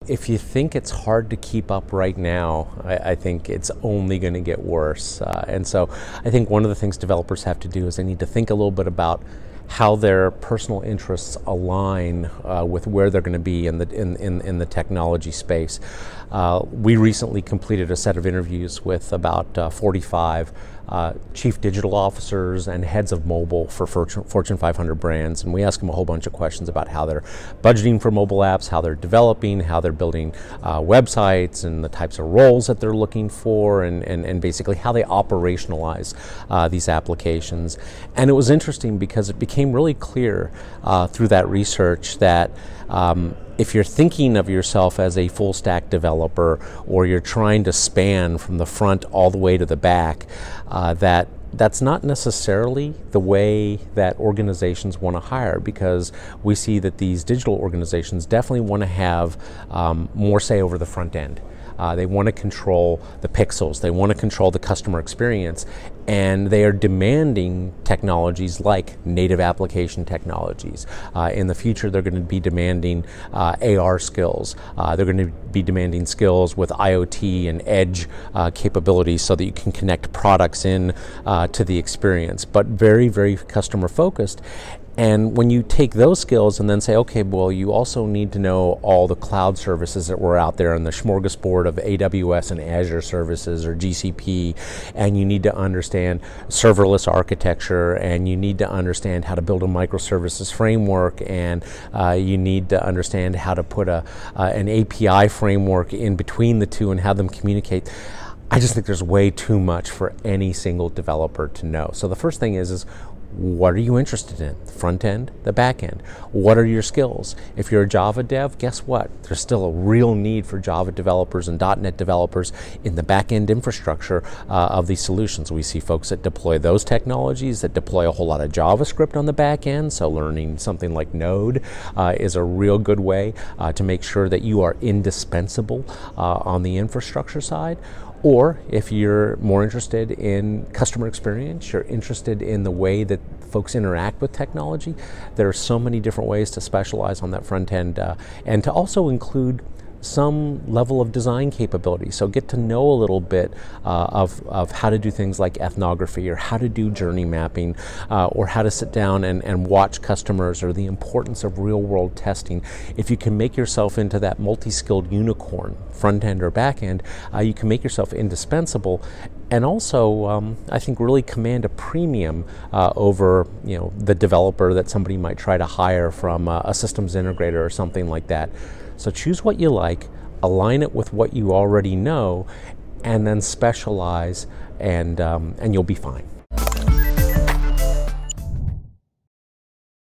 If you think it's hard to keep up right now, I think it's only going to get worse. And so I think one of the things developers have to do is they need to think a little bit about how their personal interests align with where they're going to be in the technology space. We recently completed a set of interviews with about 45 chief digital officers and heads of mobile for Fortune 500 brands, and we asked them a whole bunch of questions about how they're budgeting for mobile apps, how they're developing, how they're building websites, and the types of roles that they're looking for, and basically how they operationalize these applications. And it was interesting because it became really clear through that research that if you're thinking of yourself as a full stack developer, or you're trying to span from the front all the way to the back, that's not necessarily the way that organizations want to hire, because we see that these digital organizations definitely want to have more say over the front end. They want to control the pixels, they want to control the customer experience, and they are demanding technologies like native application technologies. In the future, they're going to be demanding AR skills. They're going to be demanding skills with IoT and edge capabilities so that you can connect products in to the experience, but very, very customer focused. And when you take those skills and then say, okay, well, you also need to know all the cloud services that were out there and the smorgasbord of AWS and Azure services or GCP, and you need to understand serverless architecture, and you need to understand how to build a microservices framework, and you need to understand how to put an API framework in between the two and have them communicate. I just think there's way too much for any single developer to know. So the first thing is what are you interested in? The front end, the back end? What are your skills? If you're a Java dev, guess what? There's still a real need for Java developers and .NET developers in the back end infrastructure of these solutions. We see folks that deploy those technologies, that deploy a whole lot of JavaScript on the back end, so learning something like Node is a real good way to make sure that you are indispensable on the infrastructure side. Or if you're more interested in customer experience, you're interested in the way that folks interact with technology, there are so many different ways to specialize on that front end and to also include some level of design capability. So get to know a little bit of how to do things like ethnography, or how to do journey mapping, or how to sit down and watch customers, or the importance of real world testing. If you can make yourself into that multi-skilled unicorn, front end or back end, you can make yourself indispensable, and also I think really command a premium over the developer that somebody might try to hire from a systems integrator or something like that. So choose what you like, align it with what you already know, and then specialize, and you'll be fine.